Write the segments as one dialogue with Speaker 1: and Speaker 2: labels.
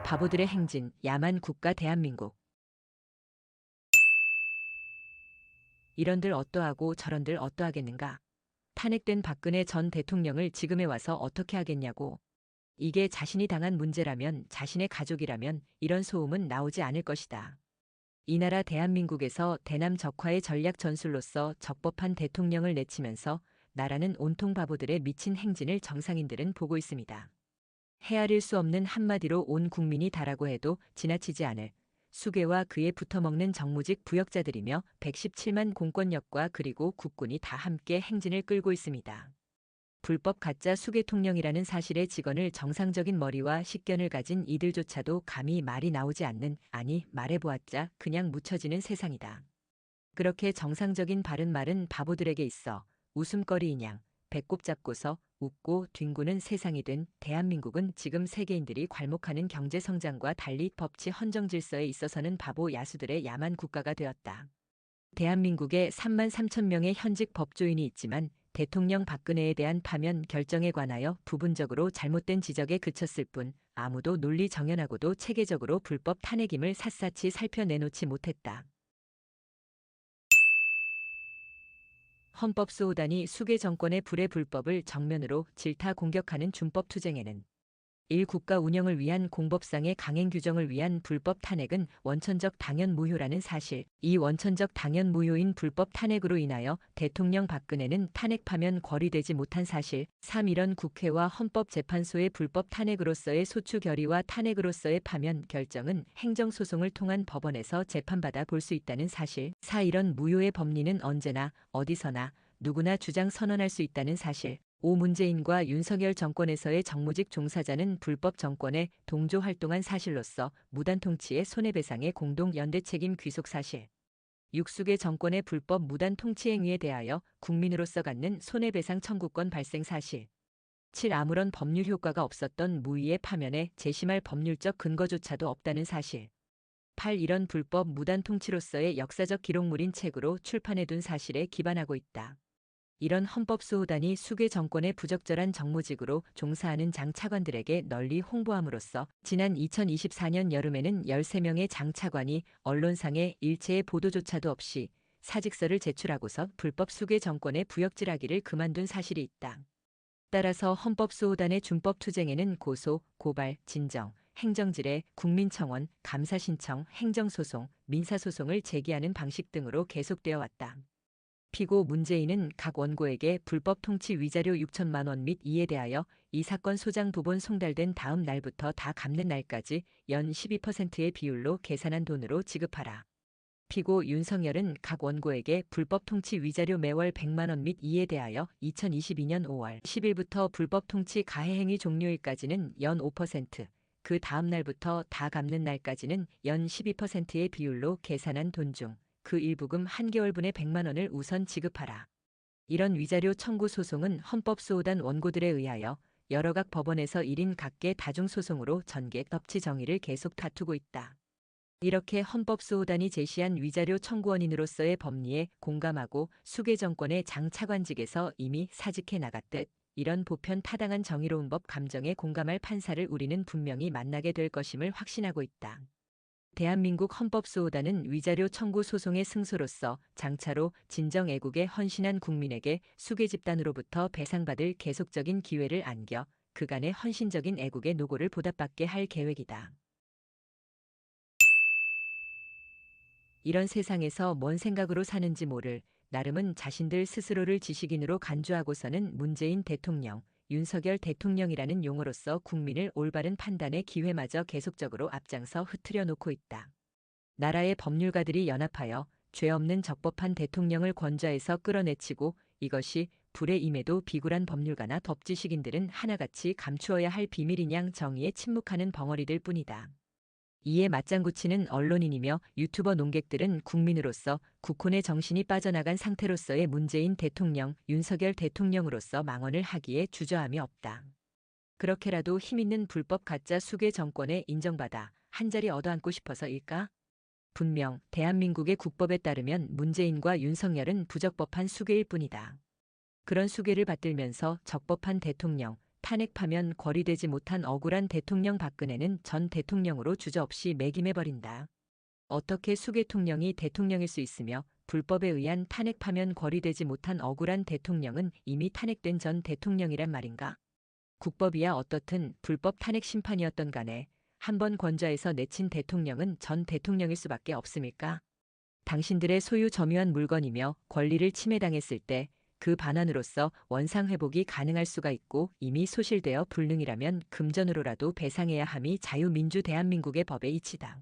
Speaker 1: 바보들의 행진, 야만 국가 대한민국. 이런들 어떠하고 저런들 어떠하겠는가. 탄핵된 박근혜 전 대통령을 지금에 와서 어떻게 하겠냐고. 이게 자신이 당한 문제라면, 자신의 가족이라면 이런 소음은 나오지 않을 것이다. 이 나라 대한민국에서 대남 적화의 전략 전술로서 적법한 대통령을 내치면서 나라는 온통 바보들의 미친 행진을 정상인들은 보고 있습니다. 헤아릴 수 없는 한마디로 온 국민이 다라고 해도 지나치지 않을 수괴와 그에 붙어먹는 정무직 부역자들이며 117만 공권력과 그리고 국군이 다 함께 행진을 끌고 있습니다. 불법 가짜 수괴통령이라는 사실의 직언을 정상적인 머리와 식견을 가진 이들조차도 감히 말이 나오지 않는, 아니 말해보았자 그냥 묻혀지는 세상이다. 그렇게 정상적인 바른 말은 바보들에게 있어 웃음거리이냥 배꼽 잡고서 웃고 뒹구는 세상이 된 대한민국은 지금 세계인들이 괄목하는 경제성장과 달리 법치 헌정 질서에 있어서는 바보 야수들의 야만 국가가 되었다. 대한민국에 3만 3천 명의 현직 법조인이 있지만 대통령 박근혜에 대한 파면 결정에 관하여 부분적으로 잘못된 지적에 그쳤을 뿐 아무도 논리 정연하고도 체계적으로 불법 탄핵임을 샅샅이 살펴내놓지 못했다. 헌법수호단이 수괴 정권의 불의 불법을 정면으로 질타 공격하는 준법 투쟁에는 국가 운영을 위한 공법상의 강행 규정을 위한 불법 탄핵은 원천적 당연 무효라는 사실, 이 원천적 당연 무효인 불법 탄핵으로 인하여 대통령 박근혜는 탄핵 파면 거리되지 못한 사실, 3. 이런 국회와 헌법재판소의 불법 탄핵으로서의 소추 결의와 탄핵으로서의 파면 결정은 행정소송을 통한 법원에서 재판받아 볼 수 있다는 사실, 4. 이런 무효의 법리는 언제나 어디서나 누구나 주장 선언할 수 있다는 사실, 5. 문재인과 윤석열 정권에서의 정무직 종사자는 불법 정권에 동조 활동한 사실로서 무단 통치의 손해배상의 공동 연대 책임 귀속 사실. 6. 수괴 정권의 불법 무단 통치 행위에 대하여 국민으로서 갖는 손해배상 청구권 발생 사실. 7. 아무런 법률 효과가 없었던 무의의 파면에 재심할 법률적 근거조차도 없다는 사실. 8. 이런 불법 무단 통치로서의 역사적 기록물인 책으로 출판해둔 사실에 기반하고 있다. 이런 헌법수호단이 수괴 정권의 부적절한 정무직으로 종사하는 장 차관들에게 널리 홍보함으로써 지난 2024년 여름에는 13명의 장 차관이 언론상의 일체의 보도조차도 없이 사직서를 제출하고서 불법 수괴 정권의 부역질하기를 그만둔 사실이 있다. 따라서 헌법수호단의 준법투쟁에는 고소, 고발, 진정, 행정질의 국민청원, 감사신청, 행정소송, 민사소송을 제기하는 방식 등으로 계속되어 왔다. 피고 문재인은 각 원고에게 불법 통치 위자료 6천만 원 및 이에 대하여 이 사건 소장 부본 송달된 다음 날부터 다 갚는 날까지 연 12%의 비율로 계산한 돈으로 지급하라. 피고 윤석열은 각 원고에게 불법 통치 위자료 매월 100만 원 및 이에 대하여 2022년 5월 10일부터 불법 통치 가해 행위 종료일까지는 연 5%, 그 다음 날부터 다 갚는 날까지는 연 12%의 비율로 계산한 돈 중 그 일부금 한개월분의 100만 원을 우선 지급하라. 이런 위자료 청구 소송은 헌법수호단 원고들에 의하여 여러 각 법원에서 1인 각계 다중소송으로 전개 덮치 정의를 계속 다투고 있다. 이렇게 헌법수호단이 제시한 위자료 청구원인으로서의 법리에 공감하고 수괴 정권의 장 차관직에서 이미 사직해 나갔듯 이런 보편 타당한 정의로운 법 감정에 공감할 판사를 우리는 분명히 만나게 될 것임을 확신하고 있다. 대한민국 헌법수호단은 위자료 청구 소송의 승소로서 장차로 진정 애국에 헌신한 국민에게 수괴 집단으로부터 배상받을 계속적인 기회를 안겨 그간의 헌신적인 애국의 노고를 보답받게 할 계획이다. 이런 세상에서 뭔 생각으로 사는지 모를 나름은 자신들 스스로를 지식인으로 간주하고서는 문재인 대통령, 윤석열 대통령이라는 용어로서 국민을 올바른 판단의 기회마저 계속적으로 앞장서 흐트려 놓고 있다. 나라의 법률가들이 연합하여 죄 없는 적법한 대통령을 권좌에서 끌어내치고 이것이 불에 임해도 비굴한 법률가나 법지식인들은 하나같이 감추어야 할 비밀이냥 정의에 침묵하는 벙어리들 뿐이다. 이에 맞장구 치는 언론인이며 유튜버 논객들은 국민으로서 국혼의 정신이 빠져나간 상태로서의 문재인 대통령, 윤석열 대통령으로서 망언을 하기에 주저함이 없다. 그렇게라도 힘있는 불법 가짜 수괴 정권에 인정받아 한자리 얻어앉고 싶어서일까? 분명 대한민국의 국법에 따르면 문재인과 윤석열은 부적법한 수괴일 뿐이다. 그런 수괴를 받들면서 적법한 대통령, 탄핵하면 거리되지 못한 억울한 대통령 박근혜는 전 대통령으로 주저없이 매김해버린다. 어떻게 수계통령이 대통령일 수 있으며 불법에 의한 탄핵하면 거리되지 못한 억울한 대통령은 이미 탄핵된 전 대통령이란 말인가? 국법이야 어떻든 불법 탄핵 심판이었던 간에 한 번 권좌에서 내친 대통령은 전 대통령일 수밖에 없습니까? 당신들의 소유 점유한 물건이며 권리를 침해당했을 때 그 반환으로서 원상회복이 가능할 수가 있고 이미 소실되어 불능이라면 금전으로라도 배상해야 함이 자유민주 대한민국의 법의 이치다.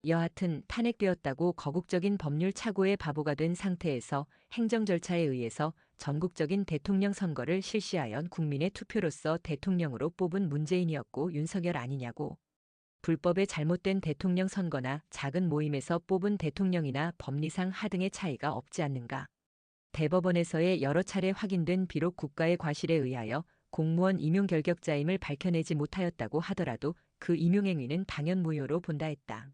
Speaker 1: 여하튼 탄핵되었다고 거국적인 법률 착오의 바보가 된 상태에서 행정 절차에 의해서 전국적인 대통령 선거를 실시하여 국민의 투표로서 대통령으로 뽑은 문재인이었고 윤석열 아니냐고. 불법의 잘못된 대통령 선거나 작은 모임에서 뽑은 대통령이나 법리상 하등의 차이가 없지 않는가. 대법원에서의 여러 차례 확인된 비록 국가의 과실에 의하여 공무원 임용 결격자임을 밝혀내지 못하였다고 하더라도 그 임용행위는 당연 무효로 본다 했다.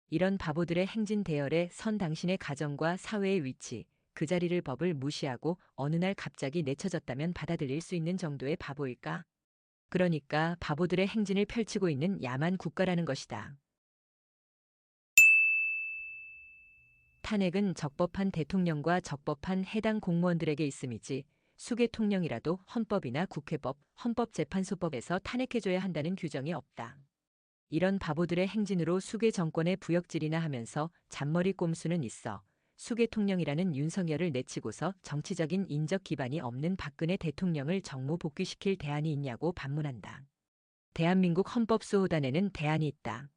Speaker 1: 이런 바보들의 행진 대열에 선 당신의 가정과 사회의 위치, 그 자리를 법을 무시하고 어느 날 갑자기 내쳐졌다면 받아들일 수 있는 정도의 바보일까? 그러니까 바보들의 행진을 펼치고 있는 야만 국가라는 것이다. 탄핵은 적법한 대통령과 적법한 해당 공무원들에게 있음이지 수계통령이라도 헌법이나 국회법, 헌법재판소법에서 탄핵해줘야 한다는 규정이 없다. 이런 바보들의 행진으로 수계 정권의 부역질이나 하면서 잔머리 꼼수는 있어 수계통령이라는 윤석열을 내치고서 정치적인 인적 기반이 없는 박근혜 대통령을 정무 복귀시킬 대안이 있냐고 반문한다. 대한민국 헌법수호단에는 대안이 있다.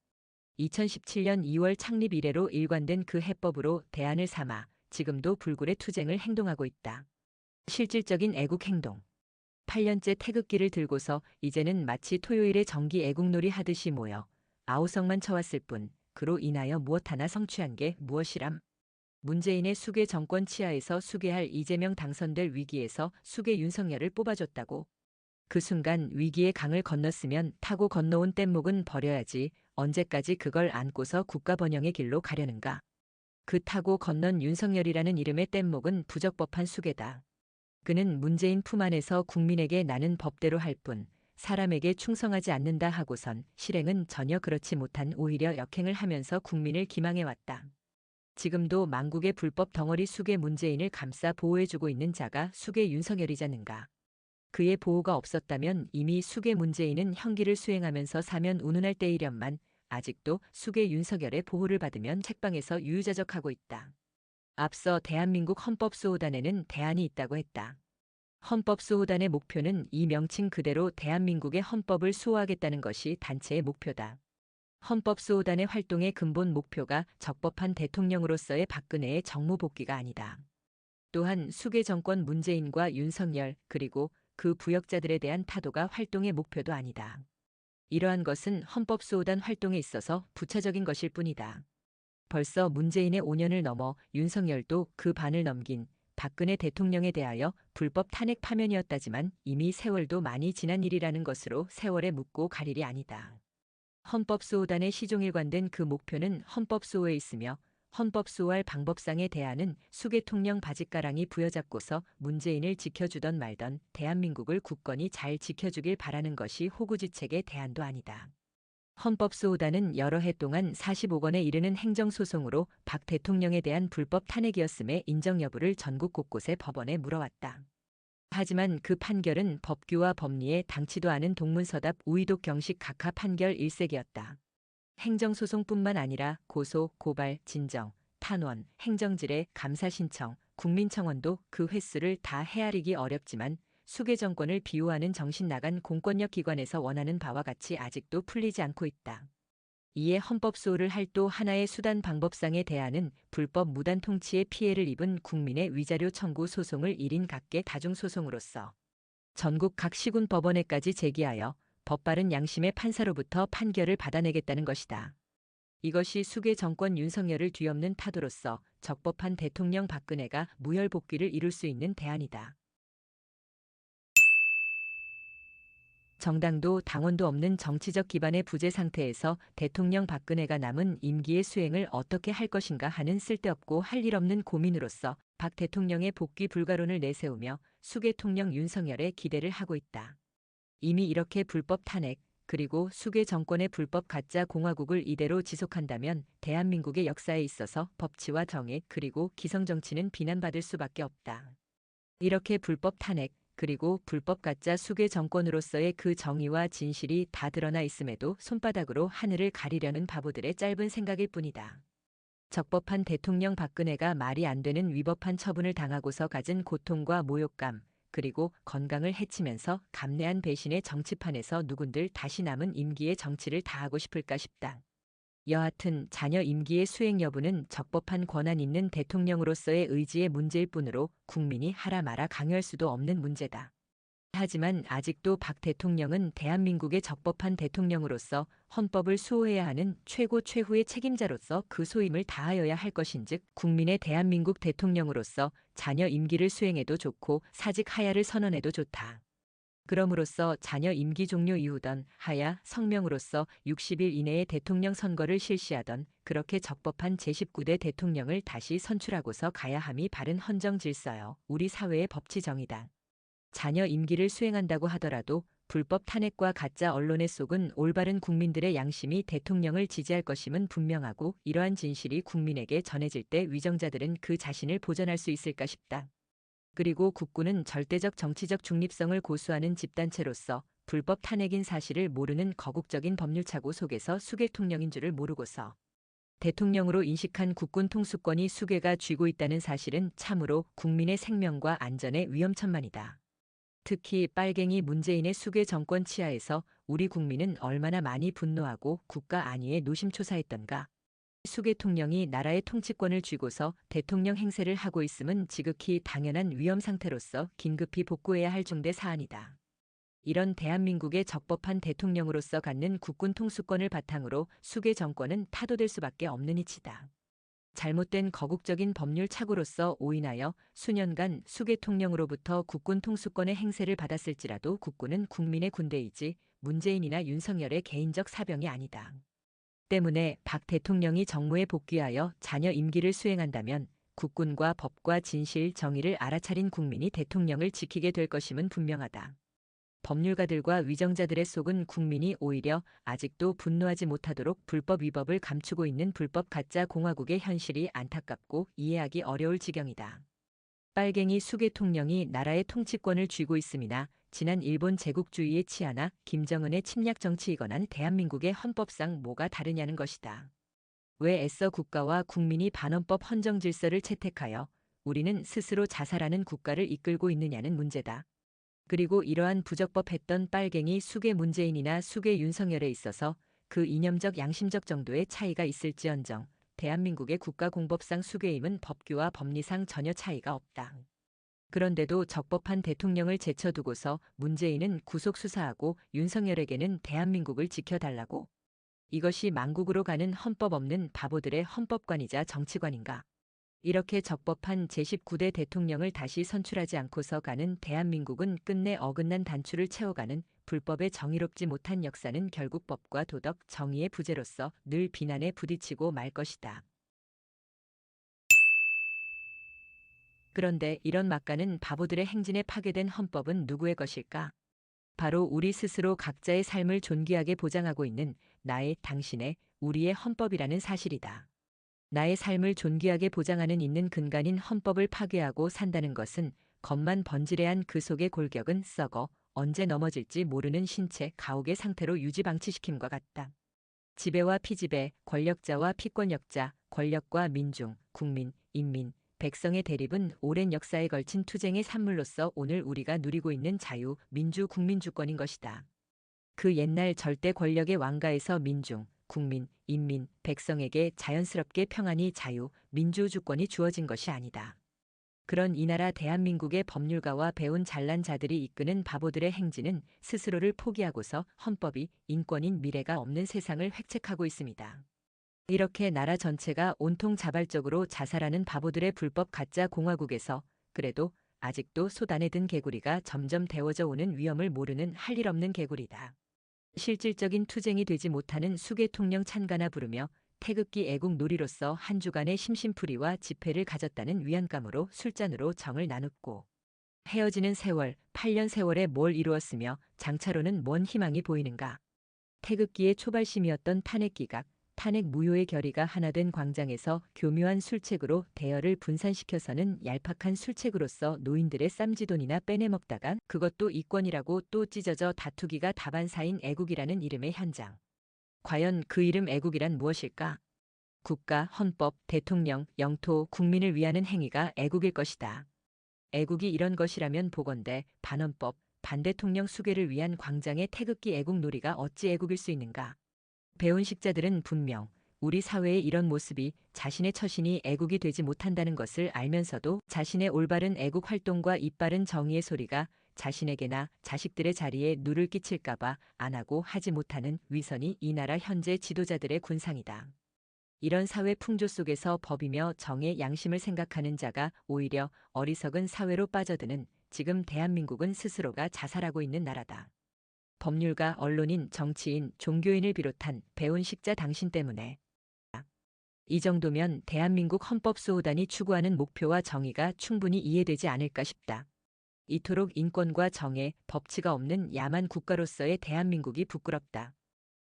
Speaker 1: 2017년 2월 창립 이래로 일관된 그 해법으로 대안을 삼아 지금도 불굴의 투쟁을 행동하고 있다. 실질적인 애국 행동. 8년째 태극기를 들고서 이제는 마치 토요일에 정기 애국놀이 하듯이 모여 아우성만 쳐왔을 뿐 그로 인하여 무엇 하나 성취한 게 무엇이람. 문재인의 수계 정권 치하에서 수계할 이재명 당선될 위기에서 수계 윤석열을 뽑아줬다고. 그 순간 위기의 강을 건넜으면 타고 건너온 뗏목은 버려야지 언제까지 그걸 안고서 국가 번영의 길로 가려는가. 그 타고 건넌 윤석열이라는 이름의 뗏목은 부적법한 수계다. 그는 문재인 품 안에서 국민에게 나는 법대로 할 뿐 사람에게 충성하지 않는다 하고선 실행은 전혀 그렇지 못한 오히려 역행을 하면서 국민을 기망해왔다. 지금도 만국의 불법 덩어리 수계 문재인을 감싸 보호해주고 있는 자가 수계 윤석열이자는가. 그의 보호가 없었다면 이미 수계 문재인은 형기를 수행하면서 사면 운운할 때이련만 아직도 수계 윤석열의 보호를 받으면 책방에서 유유자적하고 있다. 앞서 대한민국 헌법수호단에는 대안이 있다고 했다. 헌법수호단의 목표는 이 명칭 그대로 대한민국의 헌법을 수호하겠다는 것이 단체의 목표다. 헌법수호단의 활동의 근본 목표가 적법한 대통령으로서의 박근혜의 정무 복귀가 아니다. 또한 수계 정권 문재인과 윤석열 그리고 그 부역자들에 대한 타도가 활동의 목표도 아니다. 이러한 것은 헌법수호단 활동에 있어서 부차적인 것일 뿐이다. 벌써 문재인의 5년을 넘어 윤석열도 그 반을 넘긴 박근혜 대통령에 대하여 불법 탄핵 파면이었다지만 이미 세월도 많이 지난 일이라는 것으로 세월에 묻고 갈 일이 아니다. 헌법수호단의 시종일관된 그 목표는 헌법수호에 있으며 헌법수호할 방법상의 대안은 수계통령 바짓가랑이 부여잡고서 문재인을 지켜주던 말던 대한민국을 굳건히 잘 지켜주길 바라는 것이 호구지책의 대안도 아니다. 헌법수호단은 여러 해 동안 45건에 이르는 행정소송으로 박 대통령에 대한 불법 탄핵이었음의 인정 여부를 전국 곳곳의 법원에 물어왔다. 하지만 그 판결은 법규와 법리에 당치도 않은 동문서답 우의독 경식 각하 판결 일색이었다. 행정소송뿐만 아니라 고소, 고발, 진정, 탄원, 행정질의 감사신청, 국민청원도 그 횟수를 다 헤아리기 어렵지만 수계 정권을 비호하는 정신 나간 공권력 기관에서 원하는 바와 같이 아직도 풀리지 않고 있다. 이에 헌법수호를 할 또 하나의 수단 방법상의 대안은 불법 무단 통치의 피해를 입은 국민의 위자료 청구 소송을 1인 각계 다중소송으로서 전국 각 시군 법원에까지 제기하여 법바른 양심의 판사로부터 판결을 받아내겠다는 것이다. 이것이 수계 정권 윤석열을 뒤엎는 타도로서 적법한 대통령 박근혜가 무혈 복귀를 이룰 수 있는 대안이다. 정당도 당원도 없는 정치적 기반의 부재 상태에서 대통령 박근혜가 남은 임기의 수행을 어떻게 할 것인가 하는 쓸데없고 할 일 없는 고민으로서 박 대통령의 복귀 불가론을 내세우며 수계 통령 윤석열에 기대를 하고 있다. 이미 이렇게 불법 탄핵, 그리고 수괴 정권의 불법 가짜 공화국을 이대로 지속한다면 대한민국의 역사에 있어서 법치와 정의 그리고 기성정치는 비난받을 수밖에 없다. 이렇게 불법 탄핵, 그리고 불법 가짜 수괴 정권으로서의 그 정의와 진실이 다 드러나 있음에도 손바닥으로 하늘을 가리려는 바보들의 짧은 생각일 뿐이다. 적법한 대통령 박근혜가 말이 안 되는 위법한 처분을 당하고서 가진 고통과 모욕감, 그리고 건강을 해치면서 감내한 배신의 정치판에서 누군들 다시 남은 임기의 정치를 다하고 싶을까 싶다. 여하튼 자녀 임기의 수행 여부는 적법한 권한 있는 대통령으로서의 의지의 문제일 뿐으로 국민이 하라 마라 강요할 수도 없는 문제다. 하지만 아직도 박 대통령은 대한민국의 적법한 대통령으로서 헌법을 수호해야 하는 최고 최후의 책임자로서 그 소임을 다하여야 할 것인즉 국민의 대한민국 대통령으로서 자녀 임기를 수행해도 좋고 사직 하야를 선언해도 좋다. 그럼으로써 자녀 임기 종료 이후던 하야 성명으로서 60일 이내에 대통령 선거를 실시하던 그렇게 적법한 제19대 대통령을 다시 선출하고서 가야 함이 바른 헌정 질서여 우리 사회의 법치 정의다. 자녀 임기를 수행한다고 하더라도 불법 탄핵과 가짜 언론에 속은 올바른 국민들의 양심이 대통령을 지지할 것임은 분명하고 이러한 진실이 국민에게 전해질 때 위정자들은 그 자신을 보전할 수 있을까 싶다. 그리고 국군은 절대적 정치적 중립성을 고수하는 집단체로서 불법 탄핵인 사실을 모르는 거국적인 법률착오 속에서 수괴통령인 줄을 모르고서 대통령으로 인식한 국군 통수권이 수괴가 쥐고 있다는 사실은 참으로 국민의 생명과 안전에 위험천만이다. 특히 빨갱이 문재인의 수괴 정권 치하에서 우리 국민은 얼마나 많이 분노하고 국가 안위에 노심초사했던가. 수괴통령이 나라의 통치권을 쥐고서 대통령 행세를 하고 있음은 지극히 당연한 위험 상태로서 긴급히 복구해야 할 중대 사안이다. 이런 대한민국의 적법한 대통령으로서 갖는 국군 통수권을 바탕으로 수괴 정권은 타도될 수밖에 없는 이치다. 잘못된 거국적인 법률 착오로서 오인하여 수년간 수괴통령으로부터 국군 통수권의 행세를 받았을지라도 국군은 국민의 군대이지 문재인이나 윤석열의 개인적 사병이 아니다. 때문에 박 대통령이 정무에 복귀하여 자녀 임기를 수행한다면 국군과 법과 진실, 정의를 알아차린 국민이 대통령을 지키게 될 것임은 분명하다. 법률가들과 위정자들의 속은 국민이 오히려 아직도 분노하지 못하도록 불법 위법을 감추고 있는 불법 가짜 공화국의 현실이 안타깝고 이해하기 어려울 지경이다. 빨갱이 수괴통령이 나라의 통치권을 쥐고 있음이나 지난 일본 제국주의의 치하나 김정은의 침략 정치이거나 대한민국의 헌법상 뭐가 다르냐는 것이다. 왜 애써 국가와 국민이 반헌법 헌정 질서를 채택하여 우리는 스스로 자살하는 국가를 이끌고 있느냐는 문제다. 그리고 이러한 부적법했던 빨갱이 수괴 문재인이나 수괴 윤석열에 있어서 그 이념적 양심적 정도의 차이가 있을지언정 대한민국의 국가공법상 수괴임은 법규와 법리상 전혀 차이가 없다. 그런데도 적법한 대통령을 제쳐두고서 문재인은 구속수사하고 윤석열에게는 대한민국을 지켜달라고. 이것이 만국으로 가는 헌법 없는 바보들의 헌법관이자 정치관인가. 이렇게 적법한 제19대 대통령을 다시 선출하지 않고서 가는 대한민국은 끝내 어긋난 단추를 채워가는 불법에 정의롭지 못한 역사는 결국 법과 도덕, 정의의 부재로서 늘 비난에 부딪히고 말 것이다. 그런데 이런 막가는 바보들의 행진에 파괴된 헌법은 누구의 것일까? 바로 우리 스스로 각자의 삶을 존귀하게 보장하고 있는 나의, 당신의, 우리의 헌법이라는 사실이다. 나의 삶을 존귀하게 보장하는 있는 근간인 헌법을 파괴하고 산다는 것은 겉만 번지레한 그 속의 골격은 썩어 언제 넘어질지 모르는 신체 가옥의 상태로 유지방치시킴과 같다. 지배와 피지배, 권력자와 피권력자, 권력과 민중, 국민, 인민, 백성의 대립은 오랜 역사에 걸친 투쟁의 산물로서 오늘 우리가 누리고 있는 자유, 민주, 국민주권인 것이다. 그 옛날 절대 권력의 왕가에서 민중, 국민, 인민, 백성에게 자연스럽게 평안히 자유, 민주주권이 주어진 것이 아니다. 그런 이 나라 대한민국의 법률가와 배운 잘난 자들이 이끄는 바보들의 행진은 스스로를 포기하고서 헌법이 인권인 미래가 없는 세상을 획책하고 있습니다. 이렇게 나라 전체가 온통 자발적으로 자살하는 바보들의 불법 가짜 공화국에서 그래도 아직도 소단에 든 개구리가 점점 데워져 오는 위험을 모르는 할 일 없는 개구리다. 실질적인 투쟁이 되지 못하는 수괴통령 찬가나 부르며 태극기 애국 놀이로서 한 주간의 심심풀이와 집회를 가졌다는 위안감으로 술잔으로 정을 나눴고 헤어지는 세월, 8년 세월에 뭘 이루었으며 장차로는 뭔 희망이 보이는가. 태극기의 초발심이었던 탄핵기각, 탄핵 무효의 결의가 하나 된 광장에서 교묘한 술책으로 대열을 분산시켜서는 얄팍한 술책으로서 노인들의 쌈지돈이나 빼내먹다가 그것도 이권이라고 또 찢어져 다투기가 다반사인 애국이라는 이름의 현장. 과연 그 이름 애국이란 무엇일까? 국가, 헌법, 대통령, 영토, 국민을 위하는 행위가 애국일 것이다. 애국이 이런 것이라면 보건대, 반헌법, 반대통령 수괴를 위한 광장의 태극기 애국 놀이가 어찌 애국일 수 있는가? 배운 식자들은 분명 우리 사회의 이런 모습이 자신의 처신이 애국이 되지 못한다는 것을 알면서도 자신의 올바른 애국 활동과 이빠른 정의의 소리가 자신에게나 자식들의 자리에 누를 끼칠까봐 안 하고 하지 못하는 위선이 이 나라 현재 지도자들의 군상이다. 이런 사회 풍조 속에서 법이며 정의 양심을 생각하는 자가 오히려 어리석은 사회로 빠져드는 지금 대한민국은 스스로가 자살하고 있는 나라다. 법률가, 언론인, 정치인, 종교인을 비롯한 배운 식자 당신 때문에. 이 정도면 대한민국 헌법수호단이 추구하는 목표와 정의가 충분히 이해되지 않을까 싶다. 이토록 인권과 정의, 법치가 없는 야만 국가로서의 대한민국이 부끄럽다.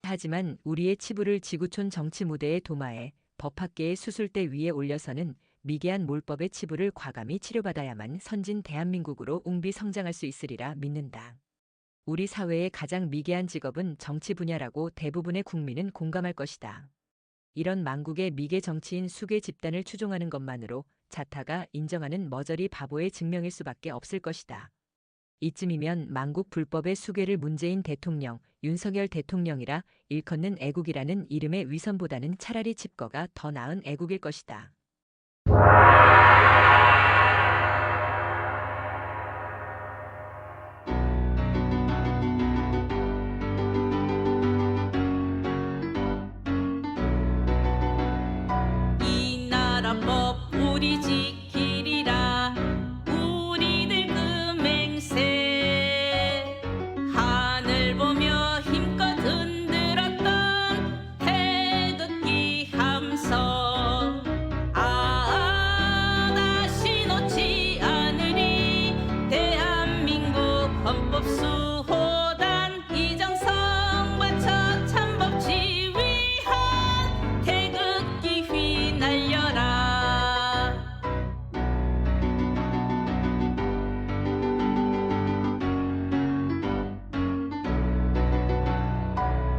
Speaker 1: 하지만 우리의 치부를 지구촌 정치 무대에 도마해 법학계의 수술대 위에 올려서는 미개한 몰법의 치부를 과감히 치료받아야만 선진 대한민국으로 웅비 성장할 수 있으리라 믿는다. 우리 사회의 가장 미개한 직업은 정치 분야라고 대부분의 국민은 공감할 것이다. 이런 망국의 미개 정치인 수괴 집단을 추종하는 것만으로 자타가 인정하는 머저리 바보의 증명일 수밖에 없을 것이다. 이쯤이면 망국 불법의 수괴를 문재인 대통령, 윤석열 대통령이라 일컫는 애국이라는 이름의 위선보다는 차라리 칩거가 더 나은 애국일 것이다.
Speaker 2: 이 나라 법 우리 지키리라 우리들 금맹세 하늘 보며 힘껏 흔들었던 태극기 함성 다시 놓지 않으리 대한민국 헌법수호단 이정성 바쳐 참법 지휘한 태극기 휘날려라.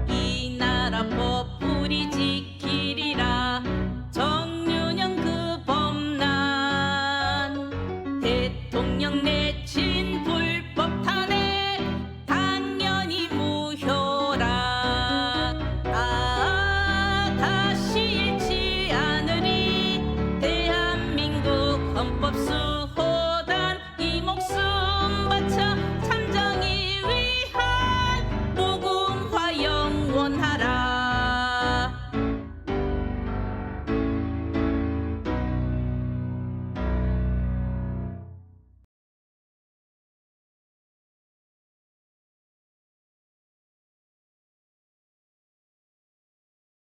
Speaker 2: 이 나라